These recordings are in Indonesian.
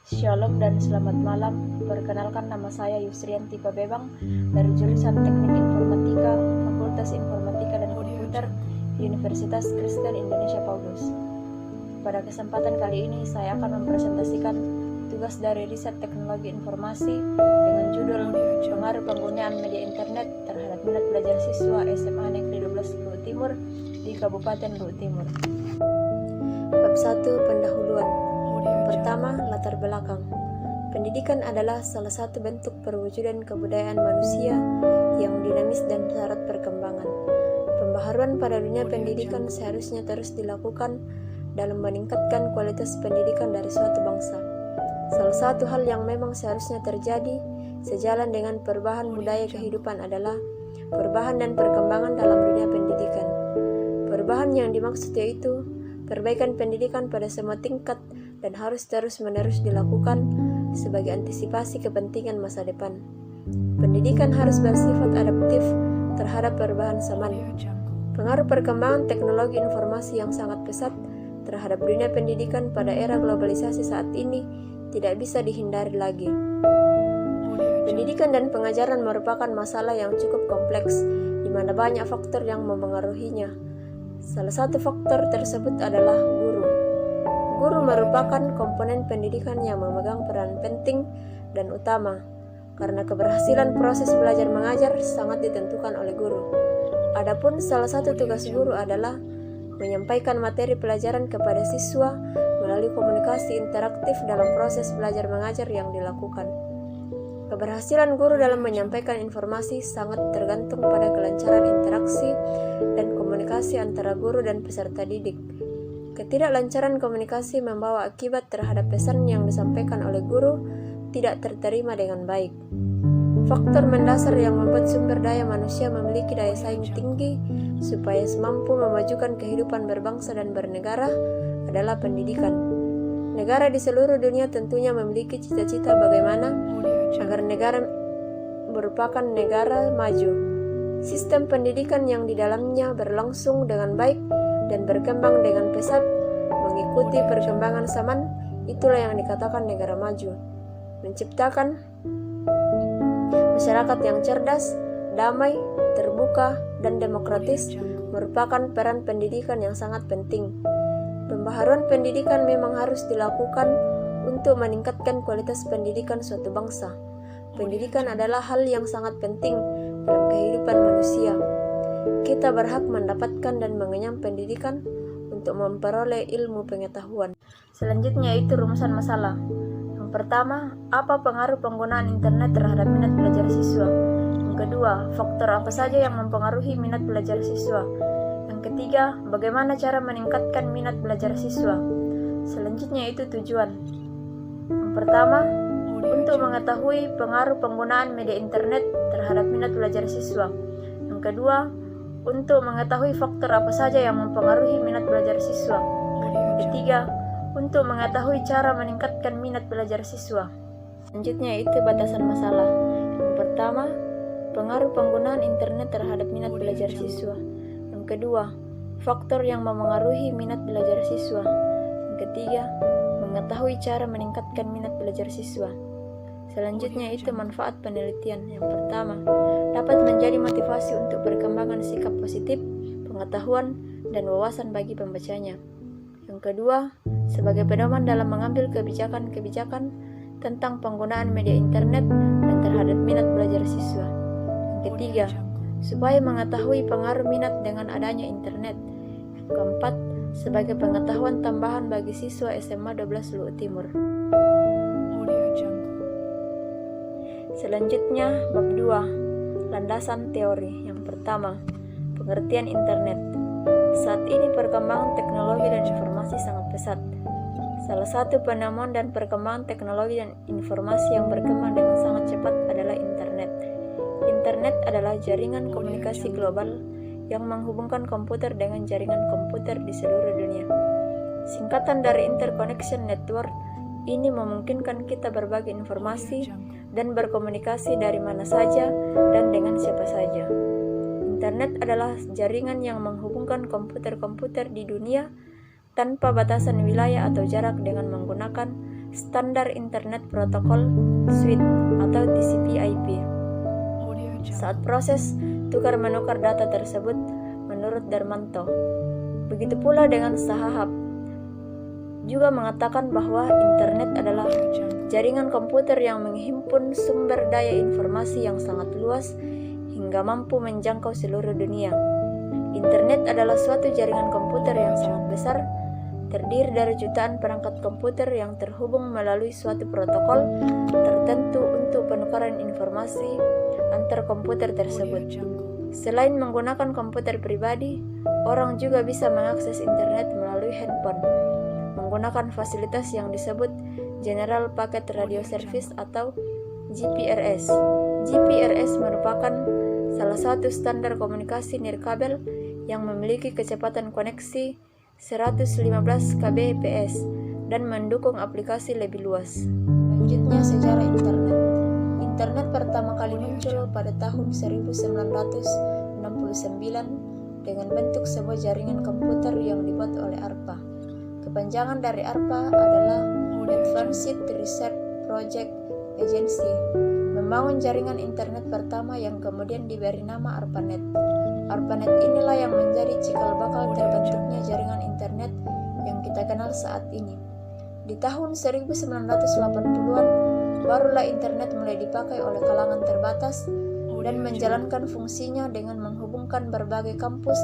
Shalom dan selamat malam. Perkenalkan, nama saya Yusrianti Pabebang dari jurusan Teknik Informatika, Fakultas Informatika dan Komputer, Universitas Kristen Indonesia Paulus. Pada kesempatan kali ini saya akan mempresentasikan tugas dari riset teknologi informasi dengan judul Pengaruh Penggunaan Media Internet terhadap minat belajar siswa SMA Negeri 12 Luhut Timur di Kabupaten Luhut Timur. Bab 1. Pendahuluan. Pertama, latar belakang. Pendidikan adalah salah satu bentuk perwujudan kebudayaan manusia yang dinamis dan syarat perkembangan. Pembaharuan pada dunia pendidikan seharusnya terus dilakukan dalam meningkatkan kualitas pendidikan dari suatu bangsa. Salah satu hal yang memang seharusnya terjadi sejalan dengan perubahan budaya kehidupan adalah perubahan dan perkembangan dalam dunia pendidikan. Perubahan yang dimaksud yaitu perbaikan pendidikan pada semua tingkat dan harus terus-menerus dilakukan sebagai antisipasi kepentingan masa depan. Pendidikan harus bersifat adaptif terhadap perubahan zaman. Pengaruh perkembangan teknologi informasi yang sangat pesat terhadap dunia pendidikan pada era globalisasi saat ini tidak bisa dihindari lagi. Pendidikan dan pengajaran merupakan masalah yang cukup kompleks, di mana banyak faktor yang mempengaruhinya. Salah satu faktor tersebut adalah guru. Guru merupakan komponen pendidikan yang memegang peran penting dan utama, karena keberhasilan proses belajar mengajar sangat ditentukan oleh guru. Adapun salah satu tugas guru adalah menyampaikan materi pelajaran kepada siswa melalui komunikasi interaktif dalam proses belajar mengajar yang dilakukan. Keberhasilan guru dalam menyampaikan informasi sangat tergantung pada kelancaran interaksi dan komunikasi antara guru dan peserta didik. Ketidaklancaran komunikasi membawa akibat terhadap pesan yang disampaikan oleh guru tidak terterima dengan baik. Faktor mendasar yang membuat sumber daya manusia memiliki daya saing tinggi supaya mampu memajukan kehidupan berbangsa dan bernegara adalah pendidikan. Negara di seluruh dunia tentunya memiliki cita-cita bagaimana agar negara merupakan negara maju. Sistem pendidikan yang di dalamnya berlangsung dengan baik dan berkembang dengan pesat mengikuti perkembangan zaman, itulah yang dikatakan negara maju. Menciptakan masyarakat yang cerdas, damai, terbuka, dan demokratis merupakan peran pendidikan yang sangat penting. Pembaharuan pendidikan memang harus dilakukan untuk meningkatkan kualitas pendidikan suatu bangsa. Pendidikan adalah hal yang sangat penting dalam kehidupan manusia. Kita berhak mendapatkan dan mengenyam pendidikan untuk memperoleh ilmu pengetahuan. Selanjutnya itu rumusan masalah. Yang pertama, apa pengaruh penggunaan internet terhadap minat belajar siswa? Yang kedua, faktor apa saja yang mempengaruhi minat belajar siswa? Yang ketiga, bagaimana cara meningkatkan minat belajar siswa? Selanjutnya itu tujuan. Yang pertama, untuk mengetahui pengaruh penggunaan media internet terhadap minat belajar siswa. Yang kedua, untuk mengetahui faktor apa saja yang mempengaruhi minat belajar siswa. Ketiga, untuk mengetahui cara meningkatkan minat belajar siswa. Selanjutnya itu batasan masalah. Yang pertama, pengaruh penggunaan internet terhadap minat belajar siswa. Yang kedua, faktor yang memengaruhi minat belajar siswa. Yang ketiga, mengetahui cara meningkatkan minat belajar siswa. Selanjutnya itu manfaat penelitian. Yang pertama, dapat menjadi motivasi untuk perkembangan sikap positif, pengetahuan, dan wawasan bagi pembacanya. Yang kedua, sebagai pedoman dalam mengambil kebijakan-kebijakan tentang penggunaan media internet dan terhadap minat belajar siswa. Yang ketiga, supaya mengetahui pengaruh minat dengan adanya internet. Yang keempat, sebagai pengetahuan tambahan bagi siswa SMA 12 Luhut Timur. Selanjutnya, bab 2, landasan teori. Yang pertama, pengertian internet. Saat ini perkembangan teknologi dan informasi sangat pesat. Salah satu penemuan dan perkembangan teknologi dan informasi yang berkembang dengan sangat cepat adalah internet. Internet adalah jaringan komunikasi global yang menghubungkan komputer dengan jaringan komputer di seluruh dunia. Singkatan dari Interconnection Network, ini memungkinkan kita berbagi informasi dan berkomunikasi dari mana saja dan dengan siapa saja. Internet adalah jaringan yang menghubungkan komputer-komputer di dunia tanpa batasan wilayah atau jarak dengan menggunakan Standar Internet Protocol Suite atau TCP/IP. Saat proses tukar-menukar data tersebut, menurut Darmanto, begitu pula dengan Sahahap, juga mengatakan bahwa internet adalah jaringan komputer yang menghimpun sumber daya informasi yang sangat luas hingga mampu menjangkau seluruh dunia. Internet adalah suatu jaringan komputer yang sangat besar, terdiri dari jutaan perangkat komputer yang terhubung melalui suatu protokol tertentu untuk penukaran informasi antar komputer tersebut. Selain menggunakan komputer pribadi, orang juga bisa mengakses internet melalui handphone, menggunakan fasilitas yang disebut General Packet Radio Service atau GPRS. GPRS merupakan salah satu standar komunikasi nirkabel yang memiliki kecepatan koneksi 115 kbps dan mendukung aplikasi lebih luas. Selanjutnya, sejarah internet. Internet pertama kali muncul pada tahun 1969 dengan bentuk sebuah jaringan komputer yang dibuat oleh ARPA. Kepanjangan dari ARPA adalah Advanced Research Project Agency, membangun jaringan internet pertama yang kemudian diberi nama ARPANET. ARPANET inilah yang menjadi cikal bakal terbentuknya jaringan internet yang kita kenal saat ini. Di tahun 1980-an, barulah internet mulai dipakai oleh kalangan terbatas dan menjalankan fungsinya dengan menghubungkan berbagai kampus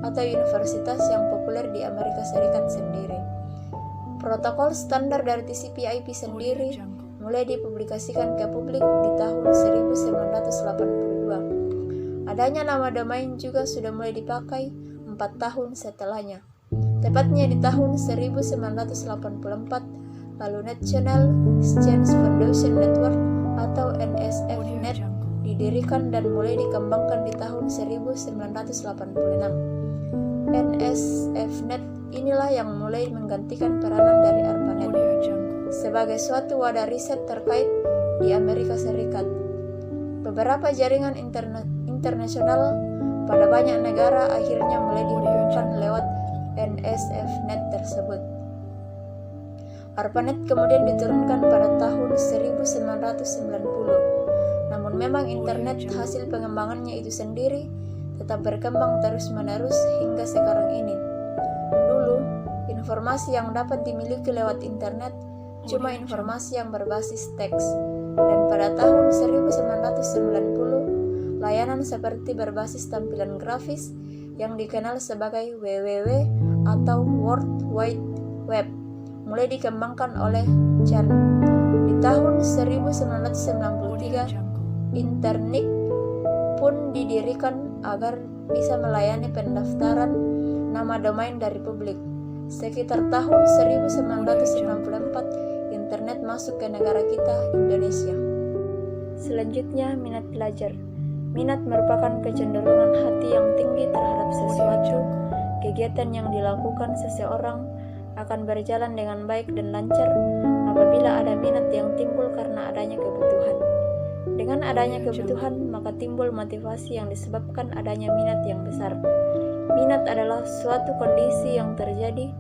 atau universitas yang populer di Amerika Serikat sendiri. Protokol standar dari TCP/IP sendiri mulai dipublikasikan ke publik di tahun 1982. Adanya nama domain juga sudah mulai dipakai 4 tahun setelahnya. Tepatnya di tahun 1984, lalu National Science Foundation Network atau NSFNet didirikan dan mulai dikembangkan di tahun 1986. NSFNet inilah yang mulai menggantikan peranan dari ARPANET sebagai suatu wadah riset terkait di Amerika Serikat. Beberapa jaringan internasional pada banyak negara akhirnya mulai dihubungkan lewat NSFNet tersebut. ARPANET kemudian diturunkan pada tahun 1990. Namun memang internet hasil pengembangannya itu sendiri tetap berkembang terus-menerus hingga sekarang ini. Dulu, informasi yang dapat dimiliki lewat internet cuma informasi yang berbasis teks, dan pada tahun 1990, layanan seperti berbasis tampilan grafis yang dikenal sebagai WWW atau World Wide Web mulai dikembangkan oleh CERN. Di tahun 1993, Internet pun didirikan agar bisa melayani pendaftaran nama domain dari publik. Sekitar tahun 1994, internet masuk ke negara kita, Indonesia. Selanjutnya, minat belajar. Minat merupakan kecenderungan hati yang tinggi terhadap sesuatu. Kegiatan yang dilakukan seseorang akan berjalan dengan baik dan lancar apabila ada minat yang timbul karena adanya kebutuhan. Dengan adanya kebutuhan, maka timbul motivasi yang disebabkan adanya minat yang besar. Minat adalah suatu kondisi yang terjadi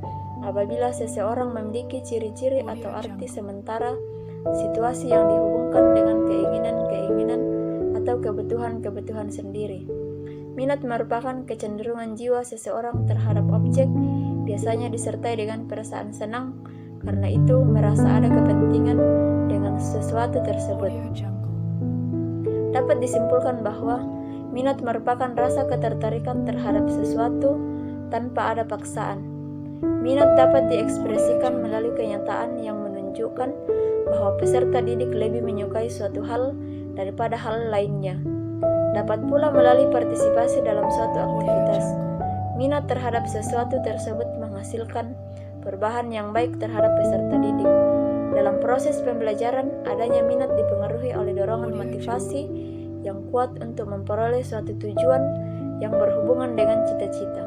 apabila seseorang memiliki ciri-ciri atau arti sementara situasi yang dihubungkan dengan keinginan-keinginan atau kebutuhan-kebutuhan sendiri. Minat merupakan kecenderungan jiwa seseorang terhadap objek, biasanya disertai dengan perasaan senang, karena itu merasa ada kepentingan dengan sesuatu tersebut. Dapat disimpulkan bahwa minat merupakan rasa ketertarikan terhadap sesuatu tanpa ada paksaan. Minat dapat diekspresikan melalui kenyataan yang menunjukkan bahwa peserta didik lebih menyukai suatu hal daripada hal lainnya. Dapat pula melalui partisipasi dalam suatu aktivitas. Minat terhadap sesuatu tersebut menghasilkan perubahan yang baik terhadap peserta didik. Dalam proses pembelajaran, adanya minat dipengaruhi oleh dorongan motivasi yang kuat untuk memperoleh suatu tujuan yang berhubungan dengan cita-cita.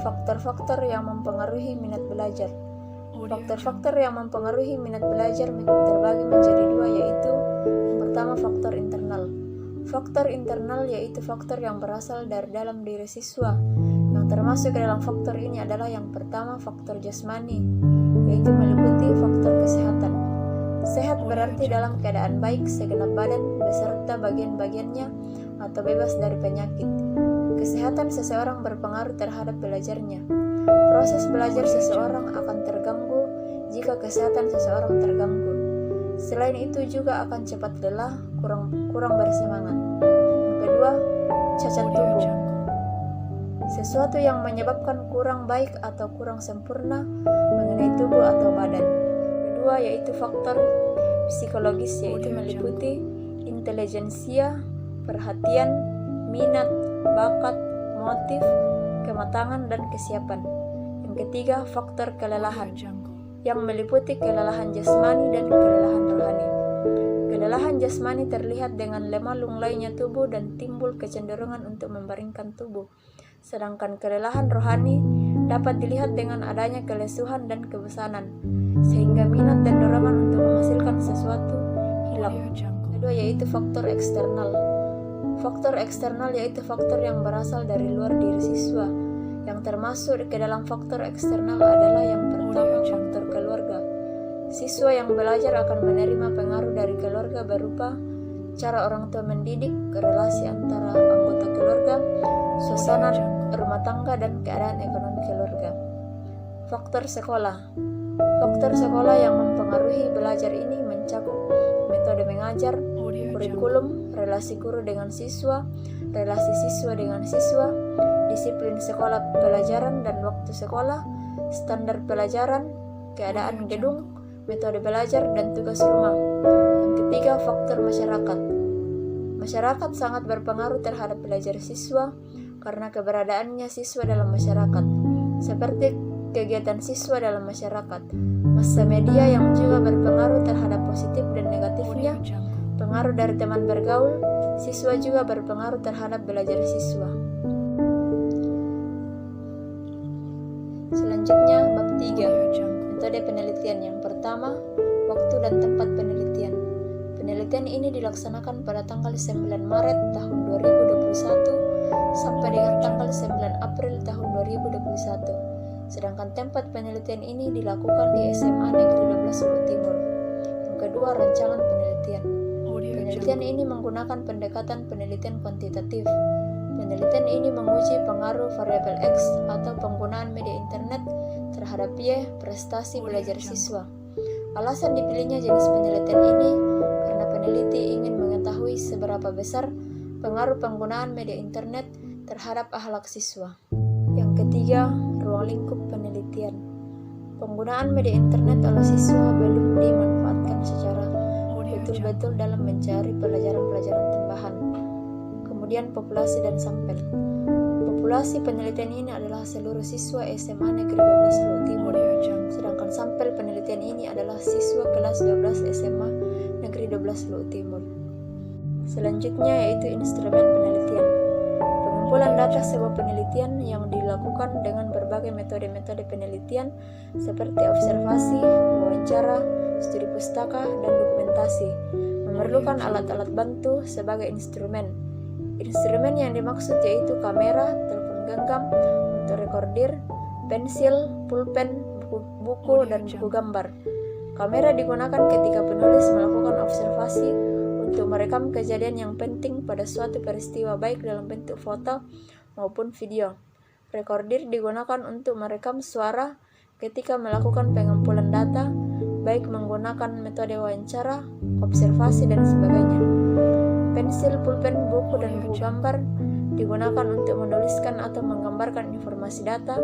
Faktor-faktor yang mempengaruhi minat belajar. Faktor-faktor yang mempengaruhi minat belajar terbagi menjadi dua, yaitu yang pertama faktor internal. Faktor internal yaitu faktor yang berasal dari dalam diri siswa. Yang termasuk ke dalam faktor ini adalah yang pertama faktor jasmani, yaitu meliputi faktor kesehatan. Sehat berarti dalam keadaan baik segenap badan beserta bagian-bagiannya atau bebas dari penyakit. Kesehatan seseorang berpengaruh terhadap belajarnya. Proses belajar seseorang akan terganggu jika kesehatan seseorang terganggu. Selain itu juga akan cepat lelah, kurang bersemangat. Yang kedua, cacat tubuh. Sesuatu yang menyebabkan kurang baik atau kurang sempurna mengenai tubuh atau badan. Kedua yaitu faktor psikologis, yaitu meliputi intelijensia, perhatian, minat, bakat, motif, kematangan, dan kesiapan. Yang ketiga, faktor kelelahan, yang meliputi kelelahan jasmani dan kelelahan rohani. Kelelahan jasmani terlihat dengan lemah lunglainya tubuh dan timbul kecenderungan untuk membaringkan tubuh. Sedangkan kelelahan rohani dapat dilihat dengan adanya kelesuhan dan kebosanan, sehingga minat dan dorongan untuk menghasilkan sesuatu hilang. Kedua yaitu faktor eksternal. Faktor eksternal yaitu faktor yang berasal dari luar diri siswa. Yang termasuk ke dalam faktor eksternal adalah yang pertama, faktor keluarga. Siswa yang belajar akan menerima pengaruh dari keluarga berupa cara orang tua mendidik, relasi antara anggota keluarga, suasana rumah tangga, dan keadaan ekonomi keluarga. Faktor sekolah. Faktor sekolah yang mempengaruhi belajar ini mencakup metode mengajar, kurikulum, relasi guru dengan siswa, relasi siswa dengan siswa, disiplin sekolah pelajaran dan waktu sekolah, standar pelajaran, keadaan gedung, metode belajar, dan tugas rumah. Yang ketiga, faktor masyarakat. Masyarakat sangat berpengaruh terhadap belajar siswa karena keberadaannya siswa dalam masyarakat, seperti kegiatan siswa dalam masyarakat, massa media yang juga berpengaruh terhadap positif dan negatifnya, pengaruh dari teman bergaul, siswa juga berpengaruh terhadap belajar siswa. Selanjutnya, bab 3, metode penelitian. Yang pertama, waktu dan tempat penelitian. Penelitian ini dilaksanakan pada tanggal 9 Maret tahun 2021 sampai dengan tanggal 9 April tahun 2021. Sedangkan tempat penelitian ini dilakukan di SMA Negeri 12 Luwu Timur. Yang kedua, rancangan penelitian. Penelitian ini menggunakan pendekatan penelitian kuantitatif. Penelitian ini menguji pengaruh variabel X atau penggunaan media internet terhadap Y, prestasi belajar siswa. Alasan dipilihnya jenis penelitian ini karena peneliti ingin mengetahui seberapa besar pengaruh penggunaan media internet terhadap akhlak siswa. Yang ketiga, ruang lingkup penelitian. Penggunaan media internet oleh siswa belum dimanfaatkan secara betul-betul dalam mencari pelajaran-pelajaran tambahan. Kemudian populasi dan sampel. Populasi penelitian ini adalah seluruh siswa SMA Negeri 12 Luwu Timur. Sedangkan sampel penelitian ini adalah siswa kelas 12 SMA Negeri 12 Luwu Timur. Selanjutnya yaitu instrumen penelitian. Pengumpulan data sebuah penelitian yang dilakukan dengan berbagai metode-metode penelitian seperti observasi, wawancara, studi pustaka, dan dokumentasi memerlukan alat-alat bantu sebagai instrumen. Instrumen yang dimaksud yaitu kamera, telepon genggam untuk rekordir, pensil, pulpen, buku, dan buku gambar. Kamera digunakan ketika penulis melakukan observasi untuk merekam kejadian yang penting pada suatu peristiwa baik dalam bentuk foto maupun video. Rekordir digunakan untuk merekam suara ketika melakukan pengumpulan data, baik menggunakan metode wawancara, observasi, dan sebagainya. Pensil, pulpen, buku, dan buku gambar digunakan untuk menuliskan atau menggambarkan informasi data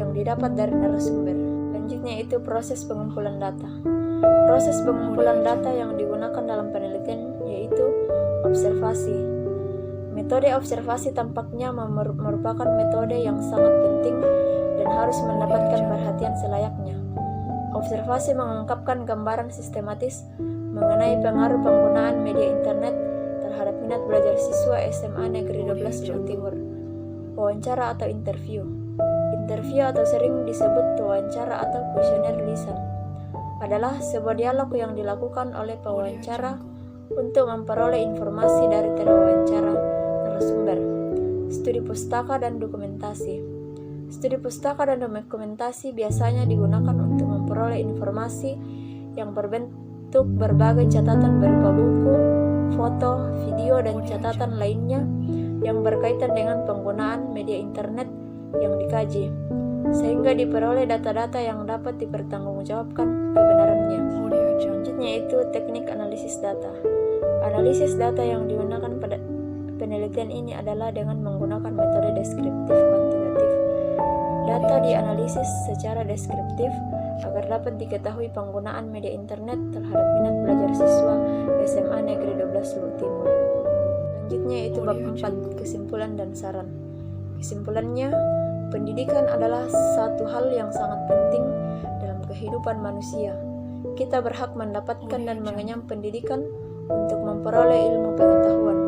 yang didapat dari narasumber. Selanjutnya itu proses pengumpulan data. Proses pengumpulan data yang digunakan dalam penelitian yaitu observasi. Metode observasi tampaknya merupakan metode yang sangat penting dan harus mendapatkan perhatian selayaknya. Observasi mengungkapkan gambaran sistematis mengenai pengaruh penggunaan media internet terhadap minat belajar siswa SMA Negeri 12 Luwu Timur. Wawancara atau interview. Interview atau sering disebut wawancara atau kuesioner lisan adalah sebuah dialog yang dilakukan oleh pewawancara untuk memperoleh informasi dari terwawancara narasumber. Studi pustaka dan dokumentasi. Studi pustaka dan dokumentasi biasanya digunakan untuk memperoleh informasi yang berbentuk berbagai catatan berupa buku, foto, video, dan catatan lainnya yang berkaitan dengan penggunaan media internet yang dikaji, sehingga diperoleh data-data yang dapat dipertanggungjawabkan kebenarannya. Selanjutnya itu teknik analisis data. Analisis data yang digunakan pada penelitian ini adalah dengan menggunakan metode deskriptif kuantitatif. Data dianalisis secara deskriptif agar dapat diketahui penggunaan media internet terhadap minat belajar siswa SMA Negeri 12 Luwu Timur. Selanjutnya itu bab 4, kesimpulan dan saran. Kesimpulannya, pendidikan adalah satu hal yang sangat penting dalam kehidupan manusia. Kita berhak mendapatkan dan mengenyam pendidikan untuk memperoleh ilmu pengetahuan.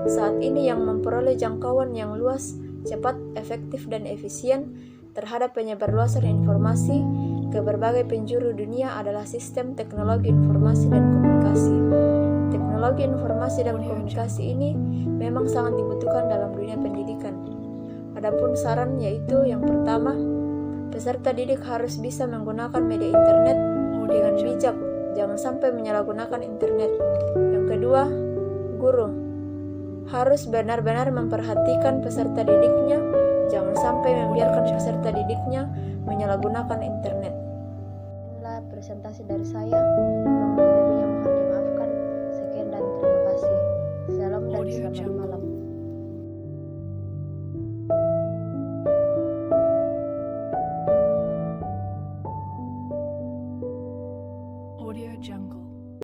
Saat ini yang memperoleh jangkauan yang luas, cepat, efektif, dan efisien terhadap penyebarluasan informasi ke berbagai penjuru dunia adalah sistem teknologi informasi dan komunikasi. Teknologi informasi dan komunikasi ini memang sangat dibutuhkan dalam dunia pendidikan. Adapun saran yaitu yang pertama, peserta didik harus bisa menggunakan media internet dengan bijak, jangan sampai menyalahgunakan internet. Yang kedua, guru harus benar-benar memperhatikan peserta didiknya, jangan sampai membiarkan peserta didiknya menyalahgunakan internet. Inilah presentasi dari saya. Kurang lebihnya mohon dimaafkan. Sekian dan terima kasih. Salam dan selamat malam.